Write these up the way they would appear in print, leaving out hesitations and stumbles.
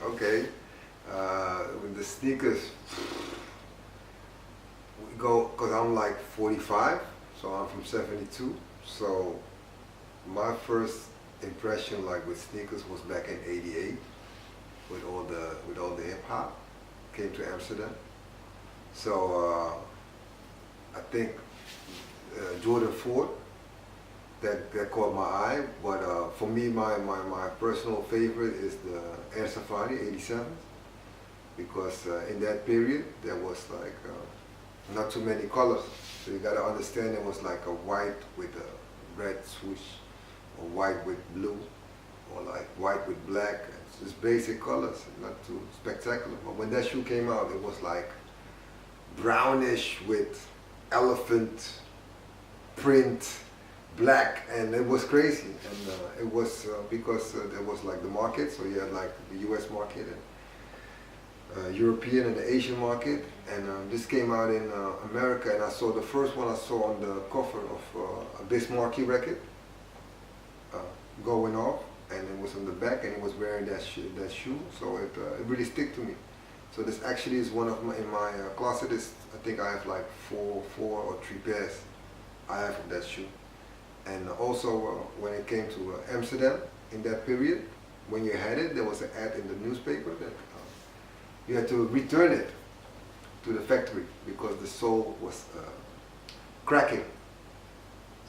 Okay. With the sneakers, we go, because I'm like 45, so I'm from 72. So my first impression like with sneakers was back in '88 with all the hip hop came to Amsterdam. So I think Jordan 4 that caught my eye, but for me my personal favorite is the Air Safari 87, because in that period there was like not too many colors, so you got to understand it was like a white with a red swoosh, or white with blue, or like white with black. It's just basic colors, not too spectacular. But when that shoe came out, it was like brownish with elephant print, black, and it was crazy. And it was because there was like the market, so you had like the US market and European and the Asian market, and this came out in America, and I saw the first one I saw on the cover of a Bismarcky record going off, and it was on the back, and he was wearing that shoe, so it really stick to me. So this actually is one of my, in my closet is, I think I have like four or three pairs I have of that shoe. And also when it came to Amsterdam, in that period, when you had it, there was an ad in the newspaper that you had to return it to the factory because the sole was cracking.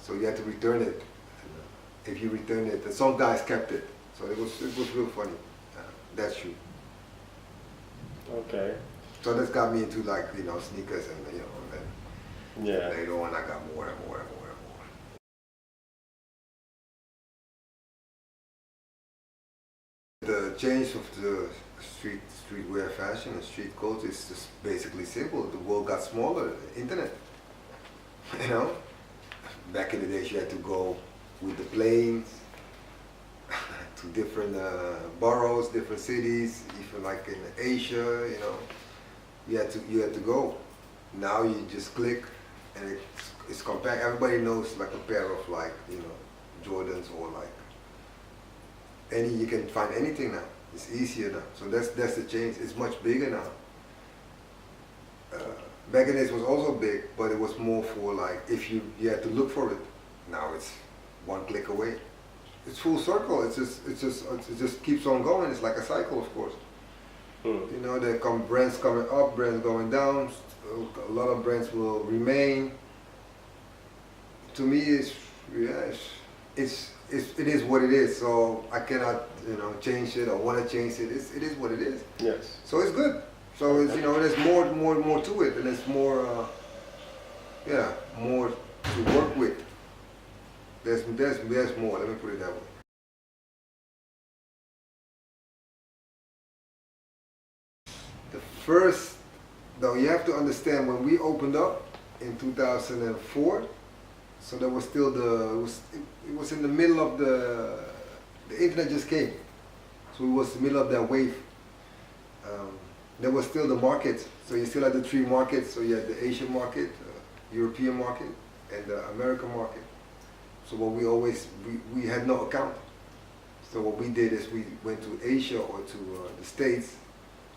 So you had to return it. And, if you returned it, some guys kept it. So it was real funny, that shoe. Okay. So that's got me into like, you know, sneakers, and you know, and then Yeah. later on I got more and more and more and more. The change of the streetwear fashion and street clothes is just basically simple. The world got smaller, the internet. You know? Back in the days you had to go with the planes to different boroughs, different cities, even like in Asia, you know. You had to go. Now you just click and it's compact. Everybody knows like a pair of like, you know, Jordans or like you can find anything now. It's easier now. So that's the change. It's much bigger now. Back in the days it was also big, but it was more for like if you had to look for it. Now it's one click away. It's full circle. It just keeps on going. It's like a cycle, of course. You know, there come brands coming up, brands going down. A lot of brands will remain. To me, it is what it is. So I cannot, you know, change it or want to change it. It is what it is. Yes. So it's good. So it's, you know, there's more to it, and there's more, more to work with. There's more. Let me put it that way. The first, though, you have to understand when we opened up in 2004. So there was still it was in the middle of the internet just came. So it was the middle of that wave. There was still the markets. So you still had the three markets. So you had the Asian market, European market, and the American market. So what we had no account. So what we did is we went to Asia or to the States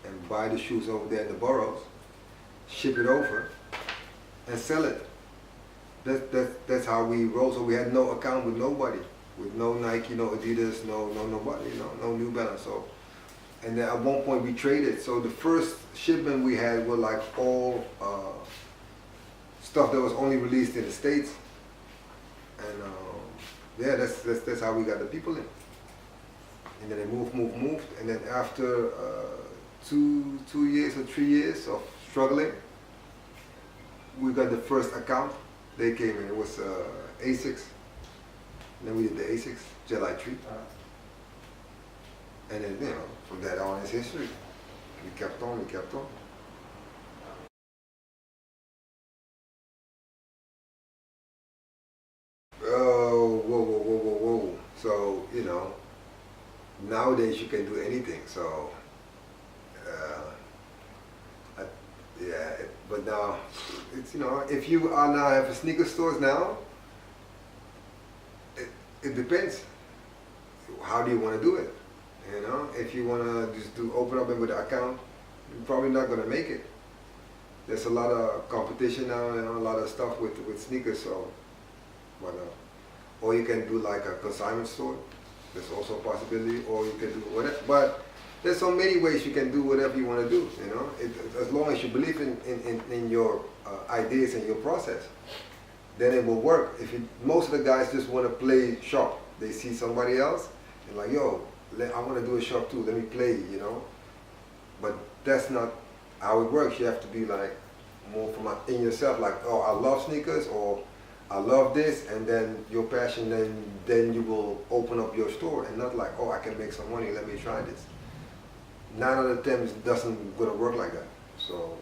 and buy the shoes over there in the boroughs, ship it over, and sell it. That's how we roll. So we had no account with nobody, with no Nike, no Adidas, no nobody, you know, no New Balance. So, and then at one point we traded. So the first shipment we had were like all stuff that was only released in the States, and yeah, that's how we got the people in. And then they moved, and then after 2 years or 3 years of struggling, we got the first account. They came in. It was Asics. And then we did the Asics July 3. And then, you know, from that on is history. We kept on. Oh, whoa. So, you know, nowadays you can do anything. So, but now, it's, you know, if you are now have a sneaker stores now, it depends. How do you want to do it? You know, if you want to just open up with an account, you're probably not going to make it. There's a lot of competition now, and a lot of stuff with sneakers. So, but or you can do like a consignment store. There's also a possibility, or you can do whatever. But there's so many ways you can do whatever you want to do. You know, as long as you believe in your ideas and your process, then it will work. Most of the guys just want to play shop. They see somebody else and like, yo, I want to do a shop too. Let me play. You know, but that's not how it works. You have to be like more from in yourself. Like, oh, I love sneakers, or I love this, and then your passion, then you will open up your store, and not like, oh, I can make some money, let me try this. 9 out of 10 doesn't gonna work like that. So,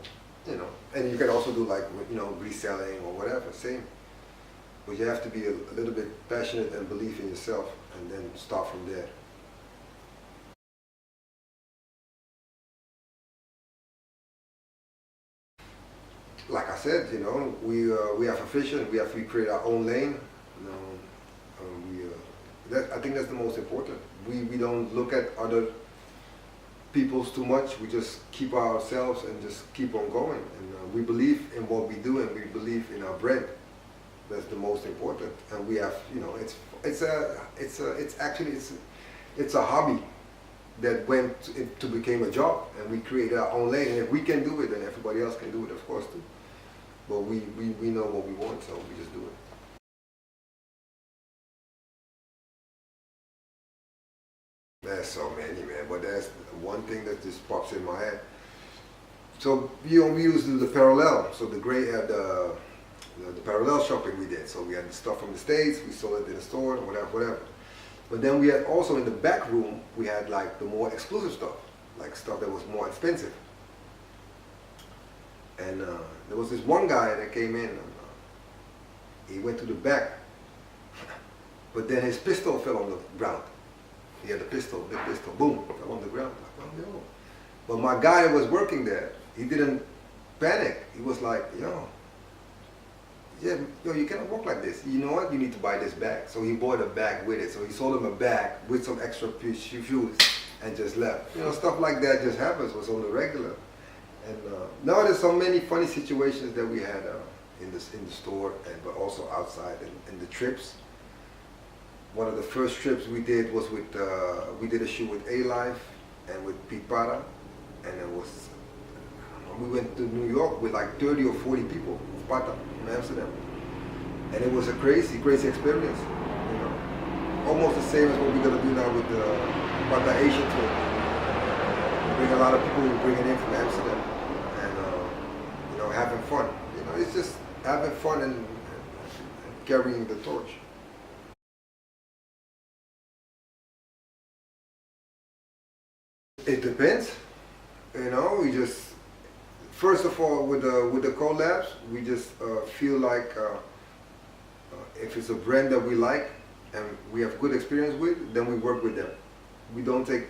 you know, and you can also do like, you know, reselling or whatever, same. But you have to be a little bit passionate and believe in yourself, and then start from there. Like I said, you know, we have a vision. We create our own lane. You know, I think that's the most important. We don't look at other people's too much. We just keep ourselves and just keep on going. And we believe in what we do, and we believe in our brand. That's the most important. And we have, you know, it's a hobby that went to became a job, and we created our own lane. And if we can do it, then everybody else can do it, of course, too. But we know what we want, so we just do it. There's so many, man, but that's one thing that just pops in my head. So we used to do the parallel, so the parallel shopping we did. So we had the stuff from the States, we sold it in the store, whatever. But then we had also in the back room, we had like the more exclusive stuff, like stuff that was more expensive. And there was this one guy that came in, and he went to the back, but then his pistol fell on the ground. He had a pistol, big pistol, boom, fell on the ground. Like, oh, no. But my guy that was working there, he didn't panic. He was like, yo, you cannot walk like this. You know what? You need to buy this bag. So he bought a bag with it. So he sold him a bag with some extra shoes and just left. You know, stuff like that just happens. Was on the regular. And now there's so many funny situations that we had in the store, but also outside and the trips. One of the first trips we did was with we did a shoot with A-Life and with PATTA, and it was we went to New York with like 30 or 40 people, PATTA in Amsterdam, and it was a crazy experience. You know, almost the same as what we're gonna do now with the PATTA Asian tour. Bring a lot of people, bring it in from Amsterdam, and you know, having fun. You know, it's just having fun and carrying the torch. It depends. You know, we just first of all with the collabs, we just feel like if it's a brand that we like and we have good experience with, then we work with them. We don't take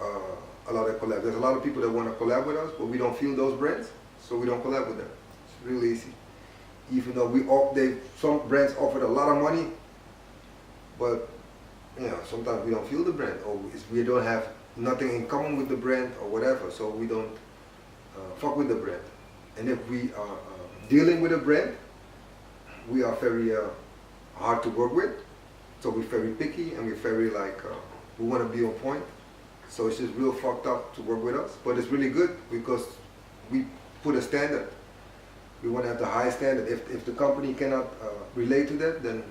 a lot of collabs. There's a lot of people that want to collab with us, but we don't feel those brands, so we don't collab with them. It's really easy. Even though some brands offered a lot of money, but you know, sometimes we don't feel the brand, or we don't have nothing in common with the brand or whatever, so we don't fuck with the brand. And if we are dealing with a brand, we are very hard to work with, so we're very picky, and we're very like, we want to be on point. So it's just real fucked up to work with us, but it's really good because we put a standard. We want to have the high standard. If the company cannot relate to that, then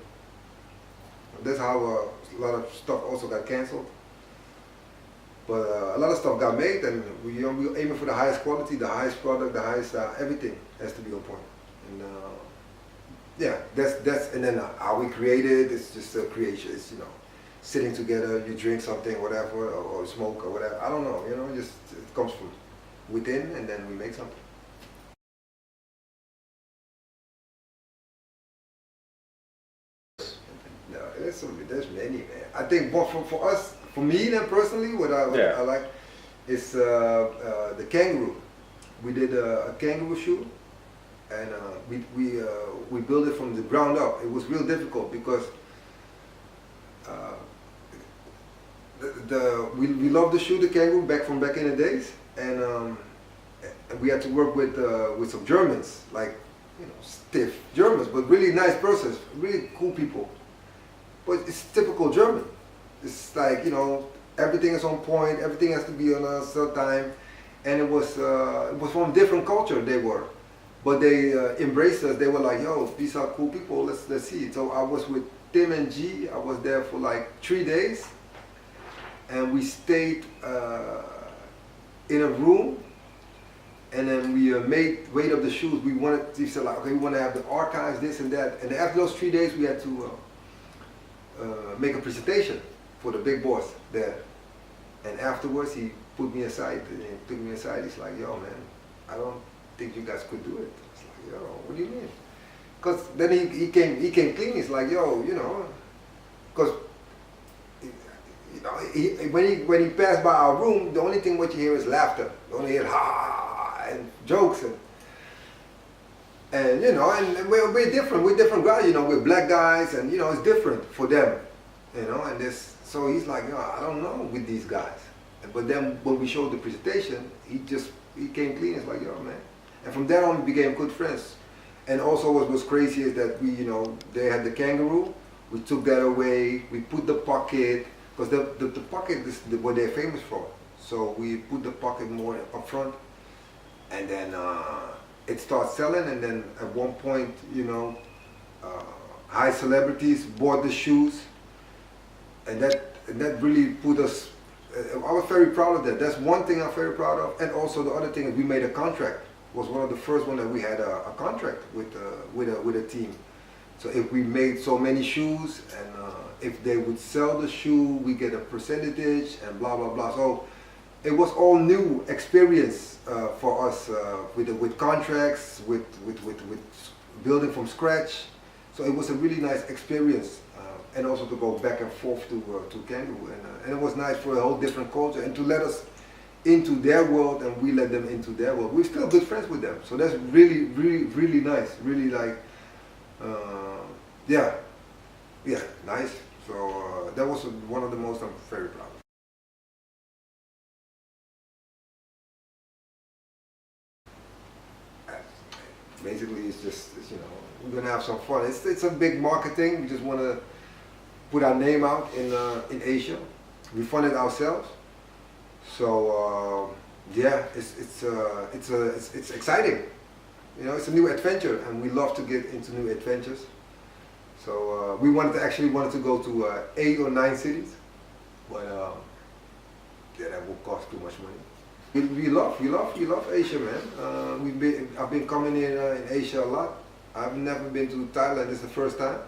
that's how a lot of stuff also got canceled. But a lot of stuff got made, and we're aiming for the highest quality, the highest product, the highest everything has to be on point. And yeah, that's and then how we create it. It's just a creation. It's, you know, sitting together, you drink something, whatever, or smoke or whatever. I don't know. You know, just it comes from within, and then we make something. No, there's many, man. I think for us. For me, then personally, what I like is the Kangaroo. We did a Kangaroo shoe, and we built it from the ground up. It was real difficult because we love the shoe, the Kangaroo, back in the days, and we had to work with some Germans, like, you know, stiff Germans, but really nice persons, really cool people. But it's typical German. It's like, you know, everything is on point, everything has to be on a certain time, and it was from a different culture they were, but they embraced us. They were like, yo, these are cool people. Let's see. So I was with Tim and G. I was there for like 3 days, and we stayed in a room. And then we made weight of the shoes. We said like, okay, we want to have the archives, this and that. And after those 3 days, we had to make a presentation for the big boss there. And afterwards, he put me aside and he took me aside. He's like, yo, man, I don't think you guys could do it. I was like, yo, what do you mean? Because then he came clean. He's like, yo, you know, because you know, when he passed by our room, the only thing what you hear is laughter. You only hear ha. And jokes and you know, and we're different. We're different guys, you know. We're black guys, and you know, it's different for them, you know. And this, so he's like, no, I don't know with these guys. But then when we showed the presentation, he came clean. It's like, yo, man. And from then on, we became good friends. And also, what was crazy is that we, you know, they had the Kangaroo. We took that away. We put the pocket, because the pocket is what they're famous for. So we put the pocket more up front. And then it starts selling, and then at one point, you know, high celebrities bought the shoes, and that really put us. I was very proud of that. That's one thing I'm very proud of, and also the other thing is we made a contract. It was one of the first one that we had a contract with a team. So if we made so many shoes, and if they would sell the shoe, we get a percentage, and blah blah blah. So it was all new experience for us with contracts, with building from scratch. So it was a really nice experience, and also to go back and forth to Kangaroo, and it was nice for a whole different culture, and to let us into their world, and we let them into their world. We're still good friends with them, so that's really, really, really nice. Really like, yeah, nice. So that was one of the most I'm very proud of. Basically, it's just, you know, we're gonna have some fun. It's a big marketing. We just want to put our name out in Asia. We fund it ourselves. So yeah, it's exciting. You know, it's a new adventure, and we love to get into new adventures. So we wanted to go to 8 or 9 cities, but yeah, that will cost too much money. We love Asia, man. I've been coming in Asia a lot. I've never been to Thailand. It's the first time.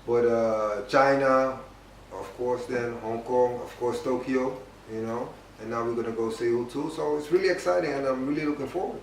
But China, of course, then Hong Kong, of course, Tokyo, you know. And now we're gonna go Seoul too. So it's really exciting, and I'm really looking forward.